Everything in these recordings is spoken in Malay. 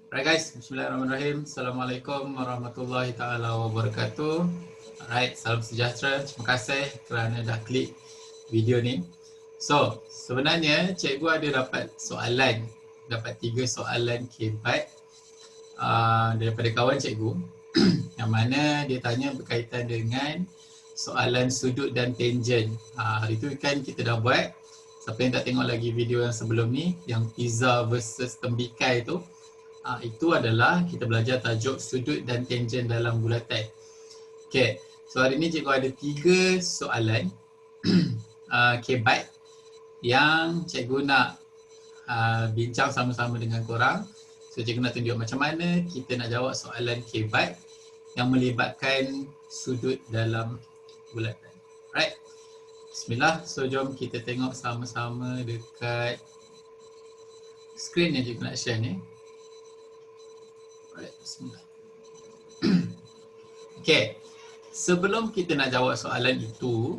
Alright guys, bismillahirrahmanirrahim. Assalamualaikum warahmatullahi taala wabarakatuh. Alright, salam sejahtera. Terima kasih kerana dah klik video ni. So, sebenarnya cikgu ada dapat soalan, dapat 3 soalan KBAT daripada kawan cikgu yang mana dia tanya berkaitan dengan soalan sudut dan tangent. Hari tu kan kita dah buat. Siapa yang tak tengok lagi video yang sebelum ni, yang pizza versus tembikai tu, itu adalah kita belajar tajuk sudut dan tangent dalam bulatan. Okay, so hari ni cikgu ada 3 soalan KBAT yang cikgu nak bincang sama-sama dengan korang. So cikgu nak tunjuk macam mana kita nak jawab soalan KBAT yang melibatkan sudut dalam bulatan. Alright, bismillah. So jom kita tengok sama-sama dekat skrin yang cikgu nak share ni. Alright, bismillah. Okay, sebelum kita nak jawab soalan itu,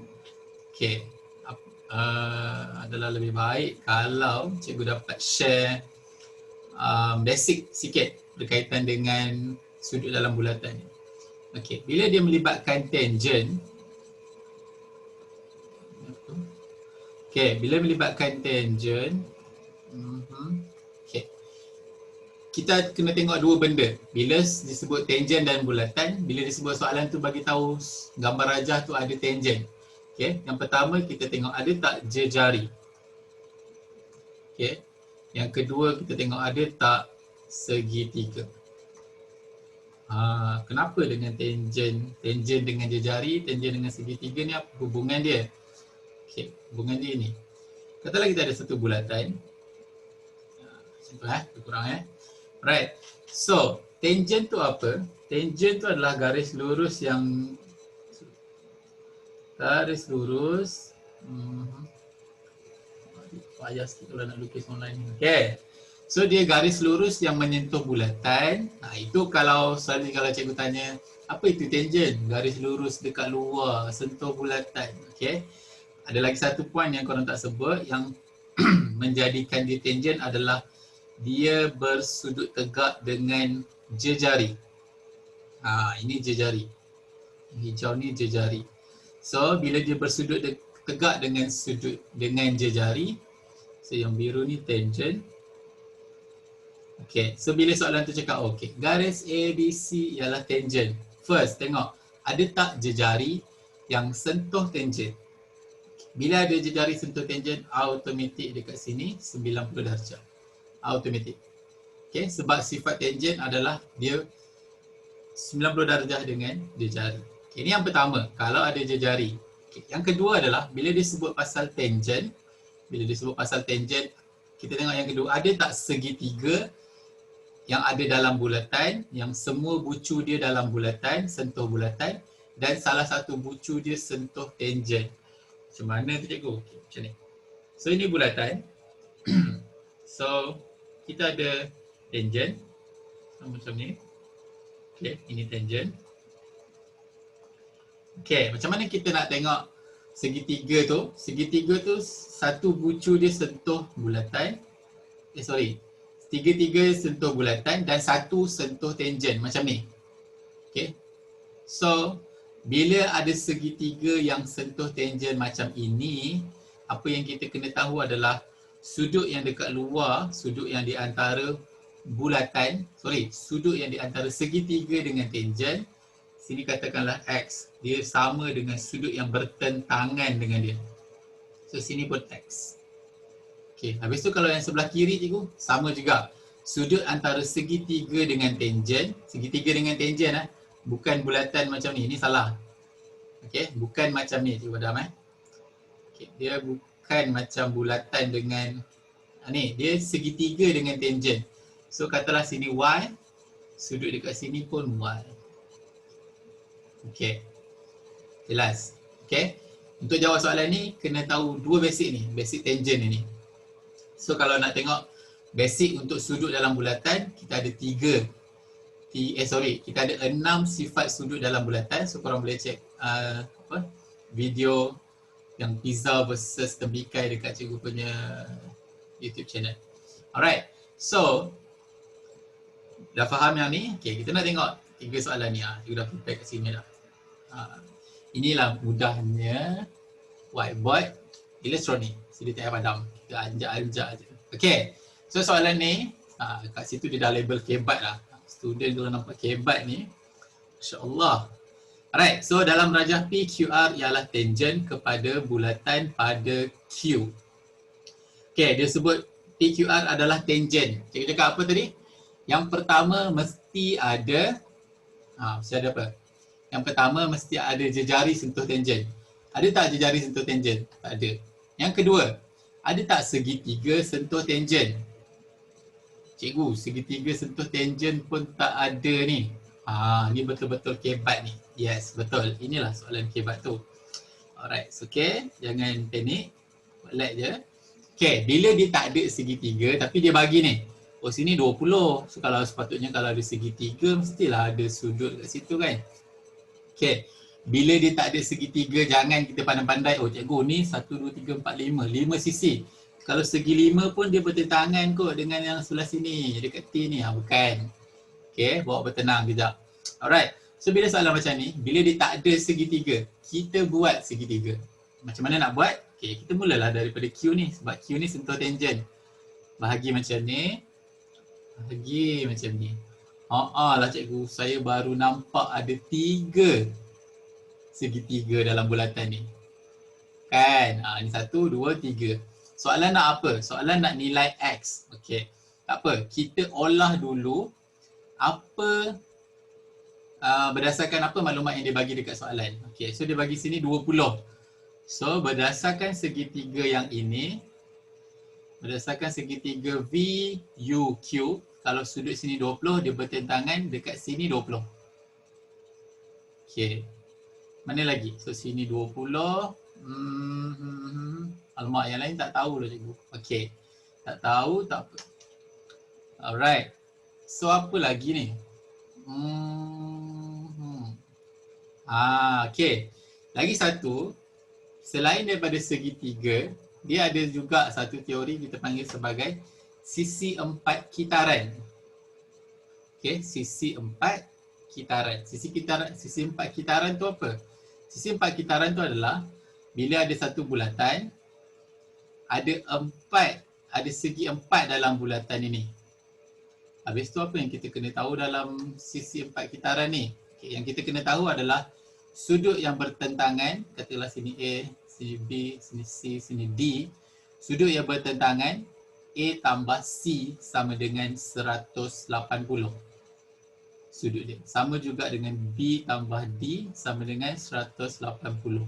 okay, adalah lebih baik kalau cikgu dapat share basic sikit berkaitan dengan sudut dalam bulatan ni. Okay, bila dia melibatkan tangent, okay, bila melibatkan tangent, okay, kita kena tengok dua benda. Bila disebut tangent dan bulatan, bila disebut soalan tu bagi tahu gambar rajah tu ada tangent. Okay, yang pertama kita tengok ada tak jejari. Okay, yang kedua kita tengok ada tak segitiga. Kenapa dengan tangent dengan jejari, tangent dengan segitiga ni apa hubungan dia? Okay, hubungan dia ni. Katalah kita ada satu bulatan. Contoh kurang Right. So, tangent tu apa? Tangent tu adalah garis lurus yang payah sikit kalau nak lukis online ni. Okay. So dia garis lurus yang menyentuh bulatan. Itu kalau cikgu tanya, apa itu tangent? Garis lurus dekat luar, sentuh bulatan. Okay. Ada lagi satu poin yang korang tak sebut yang menjadikan dia tangent adalah dia bersudut tegak dengan jejari. Ini jejari. Hijau ni jejari. So bila dia bersudut tegak dengan jejari, so yang biru ni tangent. Okay, so bila soalan tu cakap okay, garis ABC ialah tangent. First, tengok ada tak jejari yang sentuh tangent. Bila ada jejari sentuh tangent, automatik dekat sini 90 darjah. Automatik. Okay, sebab sifat tangent adalah dia 90 darjah dengan jejari. Okay, ini yang pertama, kalau ada jejari. Okay, yang kedua adalah bila disebut pasal tangent, kita tengok yang kedua, ada tak segitiga yang ada dalam bulatan, yang semua bucu dia dalam bulatan, sentuh bulatan, dan salah satu bucu dia sentuh tangent. Macam mana tu cikgu? Okay, macam ni. So ini bulatan. So kita ada tangent macam ni. Okay, ini tangent. Okay, macam mana kita nak tengok segitiga tu? Segitiga tu satu bucu dia sentuh bulatan. Tiga-tiga sentuh bulatan dan satu sentuh tangent macam ni. Okay. So, bila ada segitiga yang sentuh tangent macam ini, apa yang kita kena tahu adalah sudut yang dekat luar, sudut yang di antara sudut yang di antara segitiga dengan tangent, sini katakanlah X, dia sama dengan sudut yang bertentangan dengan dia. So sini pun X. Okay, habis tu kalau yang sebelah kiri cikgu, sama juga. Sudut antara segitiga dengan tangent, bukan bulatan macam ni salah. Okay, bukan macam ni cikgu Adam. Okay, dia bukan macam bulatan dengan ni, dia segitiga dengan tangent. So katalah sini Y, sudut dekat sini pun Y. Okay, jelas. Okay, untuk jawab soalan ni kena tahu dua basic ni, basic tangent ni. So kalau nak tengok basic untuk sudut dalam bulatan, kita ada kita ada 6 sifat sudut dalam bulatan. So korang boleh cek video yang pizza versus tembikai dekat cikgu punya YouTube channel. Alright, so Dah faham yang ni? Okay, kita nak tengok 3 soalan ni. Kita dah prepare kat sini dah. Inilah mudahnya whiteboard elektronik. Sini tak payah padam. Kita anjak-anjak je. Okay, so soalan ni, kat situ dia dah label kebat lah. Student kalau nampak kebat ni, Masya Allah. Alright, so dalam rajah PQR ialah tangent kepada bulatan pada Q. Okay, dia sebut PQR adalah tangent. Cikgu cakap apa tadi? Yang pertama mesti ada, mesti ada apa? Yang pertama mesti ada jejari sentuh tangent. Ada tak jejari sentuh tangent? Tak ada. Yang kedua, ada tak segitiga sentuh tangent? Cikgu, segitiga sentuh tangent pun tak ada ni. Ni betul-betul kebat ni. Yes, betul. Inilah soalan kebat tu. Alright, so okay. Jangan panik. Buat like je. Okay, bila dia tak ada segitiga tapi dia bagi ni. Oh, sini 20. So kalau sepatutnya kalau ada segitiga, mestilah ada sudut kat situ kan. Okay, bila dia tak ada segitiga, jangan kita pandai-pandai. Oh cikgu, ni 1, 2, 3, 4, 5. 5 sisi. Kalau segi 5 pun dia bertentangan kot dengan yang sebelah sini. Dekat T ni. Bukan. Okay, bawa bertenang kejap. Alright. So bila soalan macam ni, bila dia tak ada segitiga, kita buat segitiga. Macam mana nak buat? Okay, kita mulalah daripada Q ni. Sebab Q ni sentuh tangent. Bahagi macam ni. Bahagi macam ni. Lah cikgu, saya baru nampak ada 3 segitiga dalam bulatan ni. Kan? Ni 1, 2, 3. Soalan nak apa? Soalan nak nilai X. Okay. Tak apa. Kita olah dulu apa berdasarkan apa maklumat yang dia bagi dekat soalan. Okay, so dia bagi sini 20. So berdasarkan segitiga yang ini, berdasarkan segitiga VUQ, kalau sudut sini 20, dia bertentangan dekat sini 20. Okay, mana lagi? So sini 20. Alamak, yang lain tak tahu lah cikgu. Okay, tak tahu, tak apa. Alright. So apa lagi ni? Okay. Lagi satu, selain daripada segitiga, dia ada juga satu teori kita panggil sebagai sisi 4 kitaran. Okay, sisi 4 kitaran. Sisi 4 kitaran tu apa? Sisi 4 kitaran tu adalah bila ada satu bulatan, ada segi 4 dalam bulatan ini. Habis tu apa yang kita kena tahu dalam sisi 4 kitaran ni? Okay, yang kita kena tahu adalah sudut yang bertentangan, katakanlah sini A, sini B, sini C, sini D. Sudut yang bertentangan A tambah C sama dengan 180. Sudut dia. Sama juga dengan B tambah D sama dengan 180.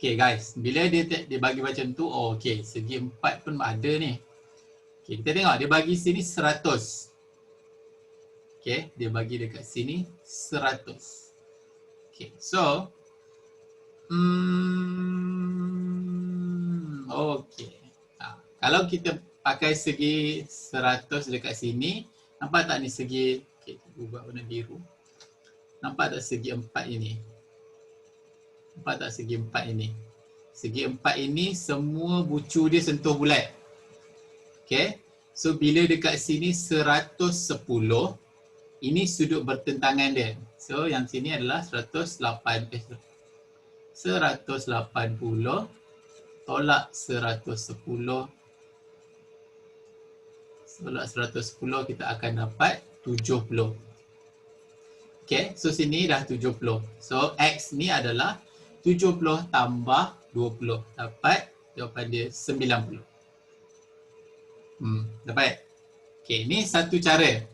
Okay guys, bila dia bagi macam tu, okay, segi 4 pun ada ni. Okay, kita tengok dia bagi sini 100. Okay, dia bagi dekat sini 100. Okay, so okay. Kalau kita pakai segi 100 dekat sini, nampak tak ni segi, okay, kita buat warna biru. Nampak tak segi 4 ini? Nampak tak segi 4 ini? Segi 4 ini semua bucu dia sentuh bulat. Okay, so bila dekat sini 110, ini sudut bertentangan dia. So yang sini adalah 180 tolak 110. Tolak 110 kita akan dapat 70. Okay, so sini dah 70. So X ni adalah 70 tambah 20. Dapat jawapan dia 90. Dapat? Okay, ni satu cara.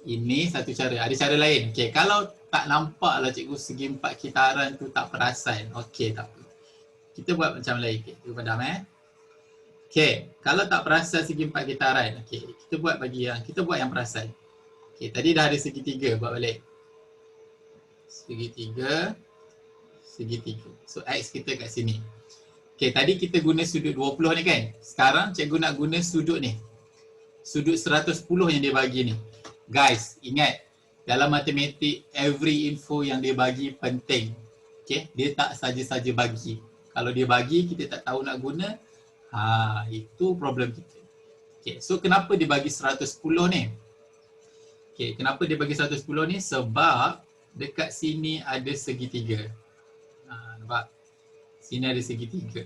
Ini satu cara. Ada cara lain. Okay, kalau tak nampak lah cikgu segi 4 kitaran tu tak perasan. Okay, tak apa. Kita buat macam lain. Okay, kita padam Okay, kalau tak perasan segi 4 kitaran. Okay, kita buat yang perasan. Okay, tadi dah ada segitiga. Buat balik. Segitiga. So, X kita kat sini. Okay, tadi kita guna sudut 20 ni kan. Sekarang cikgu nak guna sudut ni. Sudut 110 yang dia bagi ni. Guys, ingat. Dalam matematik, every info yang dia bagi penting. Okay, dia tak saja-saja bagi. Kalau dia bagi, kita tak tahu nak guna. Itu problem kita. Okay, so kenapa dia bagi 110 ni? Okay, kenapa dia bagi 110 ni? Sebab dekat sini ada segitiga. Nampak? Sini ada segitiga.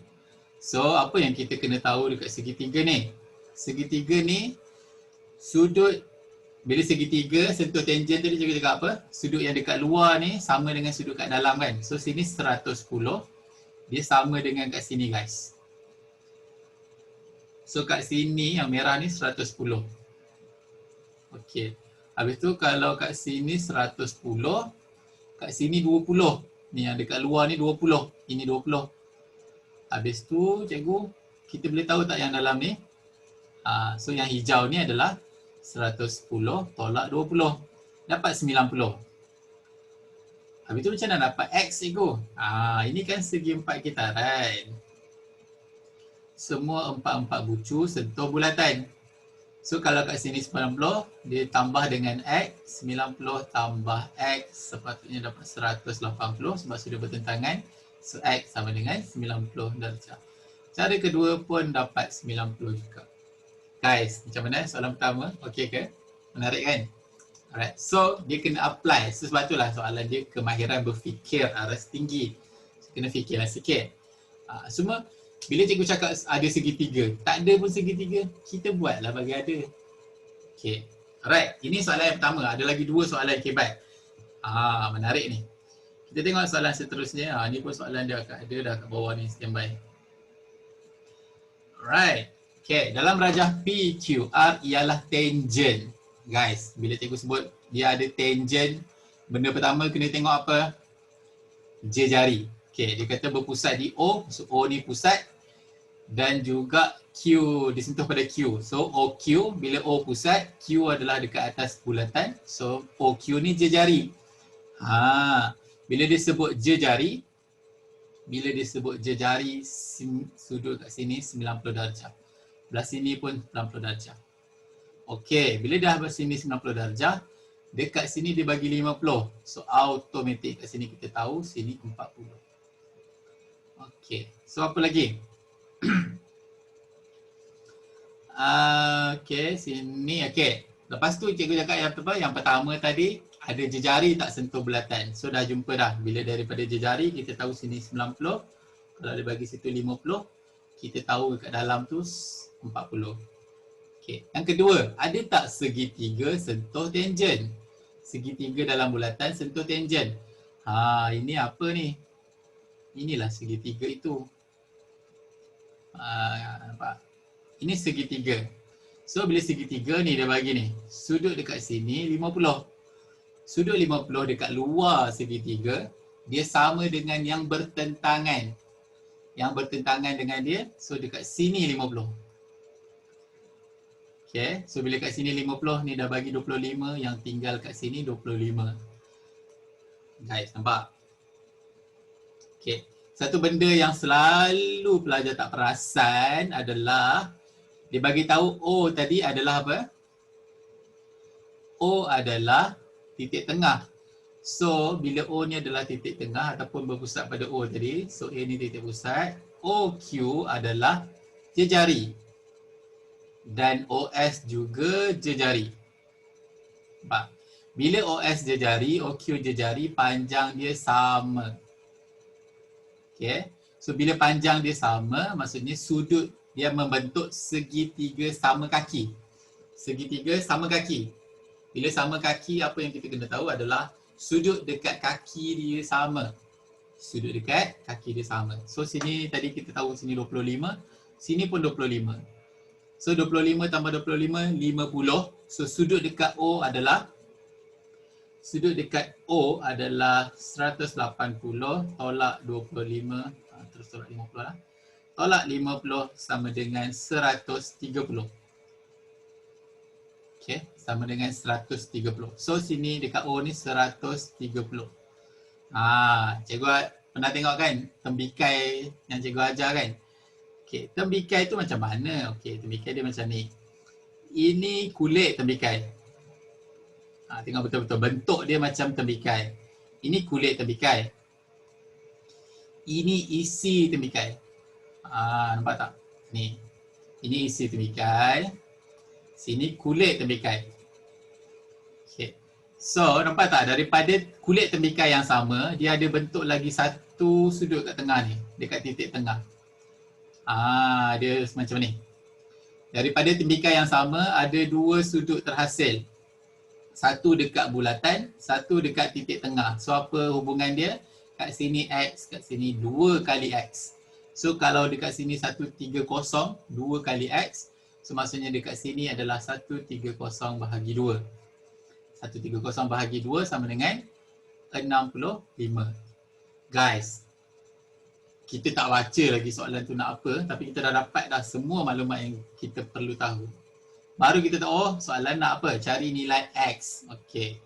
So, apa yang kita kena tahu dekat segitiga ni? Segitiga ni, sudut, bila segitiga sentuh tangent tadi juga cakap apa? Sudut yang dekat luar ni sama dengan sudut kat dalam kan? So, sini 110. Dia sama dengan kat sini guys. So, kat sini yang merah ni 110. Okey. Habis tu kalau kat sini 110, kat sini 20. Ni yang dekat luar ni 20. Ini 20. Habis tu cikgu, kita boleh tahu tak yang dalam ni? So yang hijau ni adalah 110 tolak 20. Dapat 90. Habis tu macam mana dapat X cikgu? Ini kan segi empat kitaran. Semua empat-empat bucu sentuh bulatan. So kalau kat sini 90, dia tambah dengan X, 90 tambah X, sepatutnya dapat 180 sebab sudah bertentangan. So X sama dengan 90 darjah. Cara kedua pun dapat 90 juga. Guys, macam mana soalan pertama? Okey ke? Menarik kan? Alright, so dia kena apply. So, sebab itulah soalan dia kemahiran berfikir aras tinggi. So, kena fikirlah sikit. Semua bila cikgu cakap ada segitiga, tak ada pun segitiga, kita buatlah bagi ada. Okay. Alright, ini soalan yang pertama. Ada lagi dua soalan kebat. Menarik ni. Kita tengok soalan seterusnya. Ni pun soalan dia akan ada dah kat bawah ni, standby. Alright. Okay, dalam rajah PQR ialah tangent. Guys, bila cikgu sebut dia ada tangent, benda pertama kena tengok apa? Jari. Okay, dia kata berpusat di O. So, O ni pusat. Dan juga Q, disentuh pada Q. So, OQ, bila O pusat, Q adalah dekat atas bulatan. So, OQ ni jari. Bila dia sebut jari, sudut kat sini 90 darjah. Belah sini pun 90 darjah. Okey, bila dah belah sini 90 darjah, dekat sini dia bagi 50. So, automatik kat sini kita tahu sini 40. Okey, so apa lagi? Okey, sini. Okey. Lepas tu cikgu cakap yang apa? Yang pertama tadi ada jejari tak sentuh bulatan. So dah jumpa dah. Bila daripada jejari kita tahu sini 90. Kalau dia bagi situ 50, kita tahu kat dalam tu 40. Okey. Yang kedua, ada tak segitiga sentuh tangent? Segitiga dalam bulatan sentuh tangent. Ini apa ni? Inilah segitiga itu. Nampak? Ini segitiga. So bila segitiga ni dia bagi ni, sudut dekat sini 50. Sudut 50 dekat luar segitiga, dia sama dengan yang bertentangan. Yang bertentangan dengan dia, so dekat sini 50. Okay, so bila kat sini 50 ni dah bagi 25, yang tinggal kat sini 25. Guys, nampak? Okay, satu benda yang selalu pelajar tak perasan adalah dia bagi tahu O tadi adalah apa? O adalah titik tengah. So, bila O ni adalah titik tengah ataupun berpusat pada O tadi, so A ni titik pusat, OQ adalah jejari. Dan OS juga jejari. Nampak? Bila OS jejari, OQ jejari, panjang dia sama. Okay. So, bila panjang dia sama, maksudnya sudut dia membentuk segitiga sama kaki. Segitiga sama kaki. Bila sama kaki, apa yang kita kena tahu adalah sudut dekat kaki dia sama. Sudut dekat kaki dia sama. So sini tadi kita tahu sini 25, sini pun 25. So 25 tambah 25, 50. So sudut dekat O adalah 180 tolak 25, terus tolak 50 lah. Tolak 50 sama dengan 130. Okay, sama dengan 130. So sini dekat O ni 130. Cikgu pernah tengok kan tembikai yang cikgu ajar kan? Okay, tembikai tu macam mana? Okay, tembikai dia macam ni. Ini kulit tembikai. Tengok betul-betul bentuk dia macam tembikai. Ini kulit tembikai. Ini isi tembikai. Nampak tak? Ni. Ini isi tembikai. Sini kulit tembikai. Okay. So, nampak tak? Daripada kulit tembikar yang sama, dia ada bentuk lagi satu sudut kat tengah ni. Dekat titik tengah. Dia macam ni. Daripada tembikar yang sama, ada dua sudut terhasil. Satu dekat bulatan, satu dekat titik tengah. So, apa hubungan dia? Kat sini X, kat sini 2 kali X. So, kalau dekat sini 130, 2 kali X. So, maksudnya dekat sini adalah 130 bahagi 2. 130 bahagi 2 sama dengan 65. Guys, kita tak baca lagi soalan tu nak apa, tapi kita dah dapat dah semua maklumat yang kita perlu tahu. Baru kita tahu, oh soalan nak apa? Cari nilai X. Okay.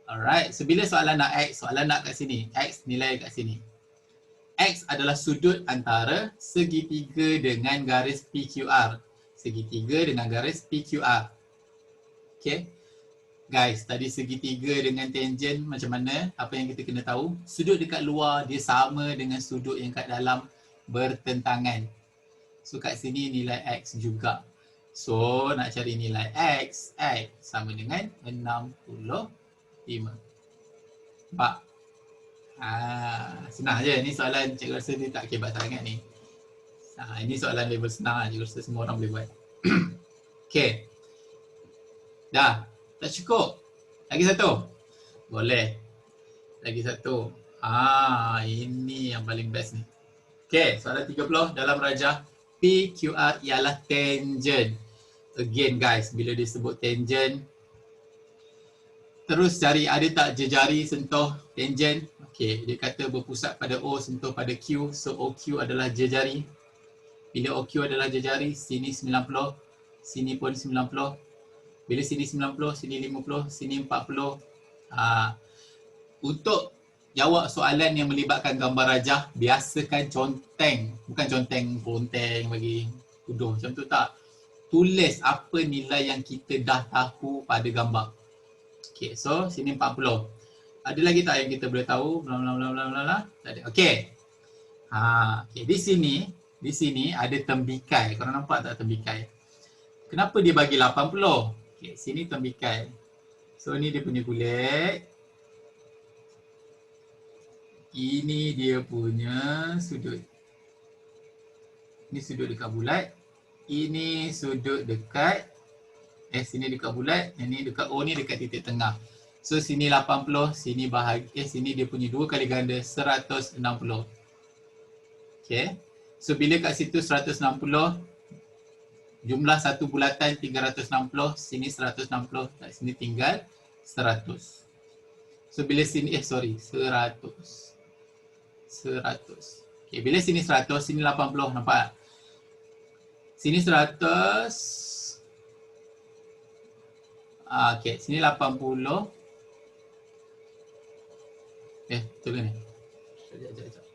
Alright, so bila soalan nak X, soalan nak kat sini. X nilai kat sini. X adalah sudut antara segitiga dengan garis PQR. Segitiga dengan garis PQR. Okay. Guys, tadi segitiga dengan tangent macam mana? Apa yang kita kena tahu? Sudut dekat luar dia sama dengan sudut yang kat dalam bertentangan. So kat sini nilai X juga. So nak cari nilai X, X sama dengan 65. Nampak? Senang je. Ni soalan cikgu rasa dia tak kebat sangat ni. Ini soalan level senang lah. Cikgu rasa semua orang boleh buat. Okay. Dah. Tak cukup. Lagi satu. Boleh. Lagi satu. Ini yang paling best ni. Okay, soalan 30 dalam rajah PQR ialah tangent. Again guys, bila disebut tangent, terus cari ada tak jejari sentuh tangent. Okay, dia kata berpusat pada O, sentuh pada Q. So OQ adalah jejari. Bila OQ adalah jejari, sini 90, sini pun 90. Bila sini 90, sini 50, sini 40. Untuk jawab soalan yang melibatkan gambar rajah, biasakan conteng. Bukan conteng bagi tuduh. Macam tu tak. Tulis apa nilai yang kita dah tahu pada gambar. Okay, so sini 40. Ada lagi tak yang kita boleh tahu? Tak ada. Okay. Okay. Di sini ada tembikai. Korang nampak tak tembikai? Kenapa dia bagi 80? Okay, sini tembikai. So ni dia punya kulit. Ini dia punya sudut. Ini sudut dekat bulat. Ini sudut dekat sini dekat bulat. Ini dekat O ni dekat titik tengah. So sini 80, sini sini dia punya 2 kali ganda 160. Okay. So bila kat situ 160, jumlah satu bulatan 360, sini 160, kat sini tinggal 100. So bila sini, 100. 100. Okay, bila sini 100, sini 80, nampak? Sini 100. Okay, sini 80. Betul ke ni? Sekejap.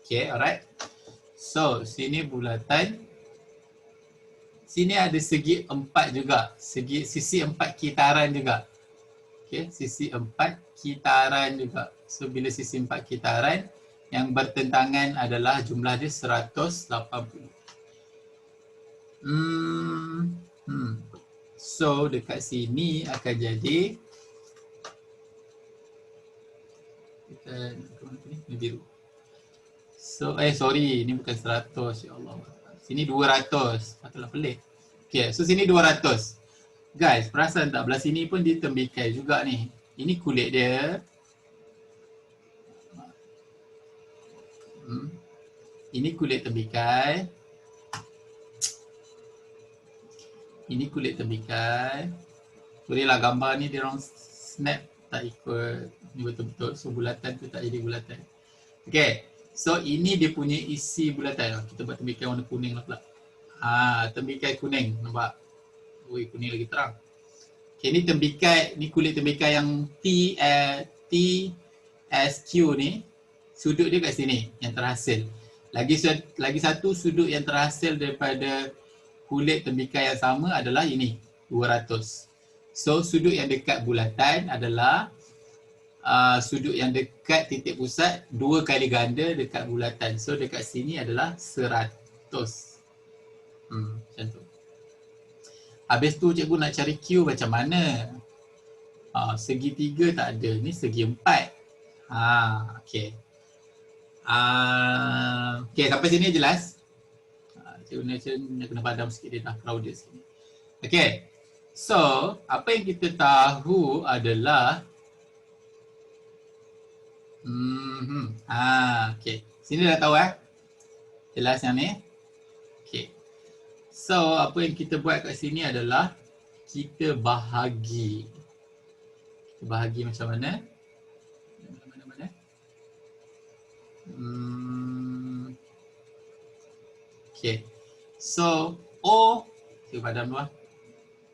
Okay, alright. So, sini bulatan. Sini ada segi 4 juga. Sisi 4 kitaran juga. Okay, sisi 4 kitaran juga. So, bila sisi 4 kitaran, yang bertentangan adalah jumlah dia 180. So, dekat sini akan jadi kita ni biru. So, sorry, ni bukan 100, ya Allah. Sini 200, patutlah pelik. Okay, so sini 200. Guys, perasan tak belah sini pun dia tembikai juga ni. Ini kulit dia. Ini kulit tembikai. Ini kulit tembikai. Bolehlah gambar ni dia orang snap tak ikut ni betul-betul. So bulatan tu tak jadi bulatan. Okay. So ini dia punya isi bulatan. Kita buat tembikai warna kuning lah pula. Tembikai kuning. Nampak? Ui, kuning lagi terang. Okay, ni tembikai, ni kulit tembikai yang TSQ ni. Sudut dia kat sini yang terhasil. Lagi satu sudut yang terhasil daripada kulit tembikai yang sama adalah ini, 200. So sudut yang dekat bulatan adalah sudut yang dekat titik pusat 2 kali ganda dekat bulatan. So dekat sini adalah 100. Macam tu. Habis tu cikgu nak cari Q macam mana? Segitiga tak ada. Ni segi 4. Okey. Okey, sampai sini jelas? Cikgu nak kena padam sikit, dia dah crowded sikit. Okey. So, apa yang kita tahu adalah okey. Sini dah tahu jelas yang ni? Okey. So, apa yang kita buat kat sini adalah kita bahagi. Kita bahagi macam mana? Mana? Okey. So, O, kita padam dulu.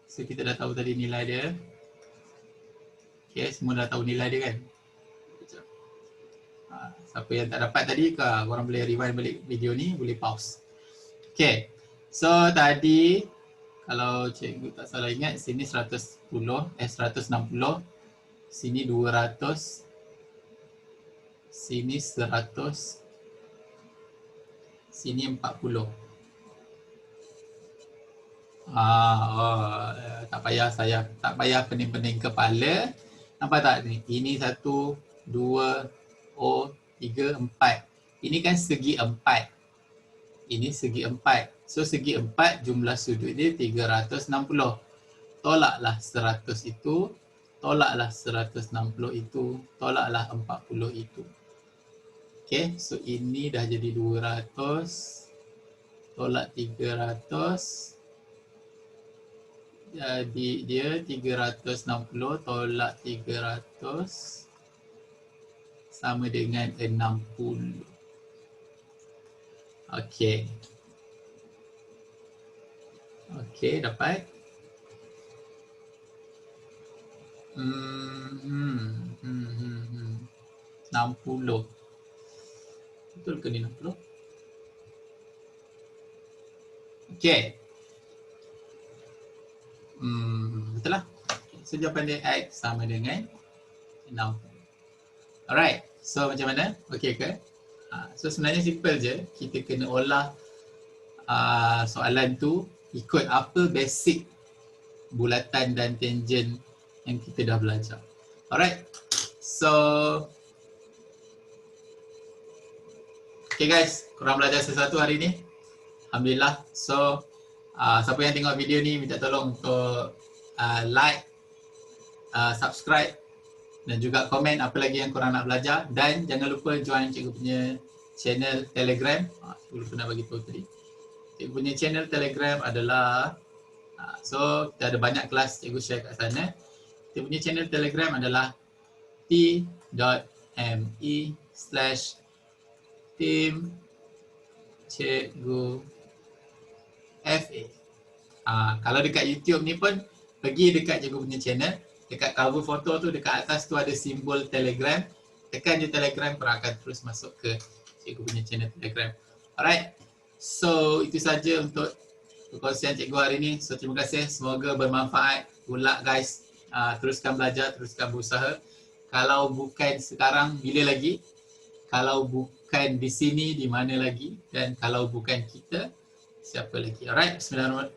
So, kita dah tahu tadi nilai dia. Okey, semua dah tahu nilai dia kan? Siapa yang tak dapat tadi, korang boleh rewind balik video ni, boleh pause. Okey. So, tadi kalau cikgu tak salah ingat, sini 160, sini 200, sini 100, sini 40. Tak payah pening-pening kepala. Nampak tak ni? Ini 1, 2, 3, 4. Ini kan segi 4. Ini segi 4. So segi 4 jumlah sudut dia 360. Tolaklah 100 itu, tolaklah 160 itu, tolaklah 40 itu. Okay, so ini dah jadi 200, tolak 300, jadi dia 360 tolak 300 sama dengan 60. Okay. Okay, dapat? 60. Betul ke ni 60? Okay. Betul lah. So jawapan dia X sama dengan 60. Alright. So macam mana? Okay ke? So sebenarnya simple je. Kita kena olah soalan tu ikut apa basic bulatan dan tangent yang kita dah belajar. Alright. So okay guys, korang belajar sesuatu hari ni? Alhamdulillah. So siapa yang tengok video ni minta tolong untuk like, subscribe dan juga komen apa lagi yang korang nak belajar, dan jangan lupa join cikgu punya channel Telegram. Cikgu lupa nak bagi tahu tadi. Cikgu punya channel Telegram adalah so kita ada banyak kelas cikgu share kat sana. Kita punya channel Telegram adalah t.me/team cikgu FA. Kalau dekat YouTube ni pun pergi dekat cikgu punya channel, dekat cover foto tu dekat atas tu ada simbol Telegram. Tekan je Telegram, korang akan terus masuk ke cikgu punya channel Telegram. Alright. So itu saja untuk perkongsian cikgu hari ni. So terima kasih, semoga bermanfaat. Good luck guys. Teruskan belajar, teruskan berusaha. Kalau bukan sekarang, bila lagi? Kalau bukan di sini, di mana lagi? Dan kalau bukan kita, siapa lagi? Alright, bismillahirrahmanirrahim.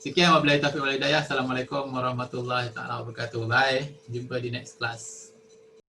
Sekian, wabillahi taufiq wal hidayah. Assalamualaikum warahmatullahi wabarakatuh. Bye. Jumpa di next class.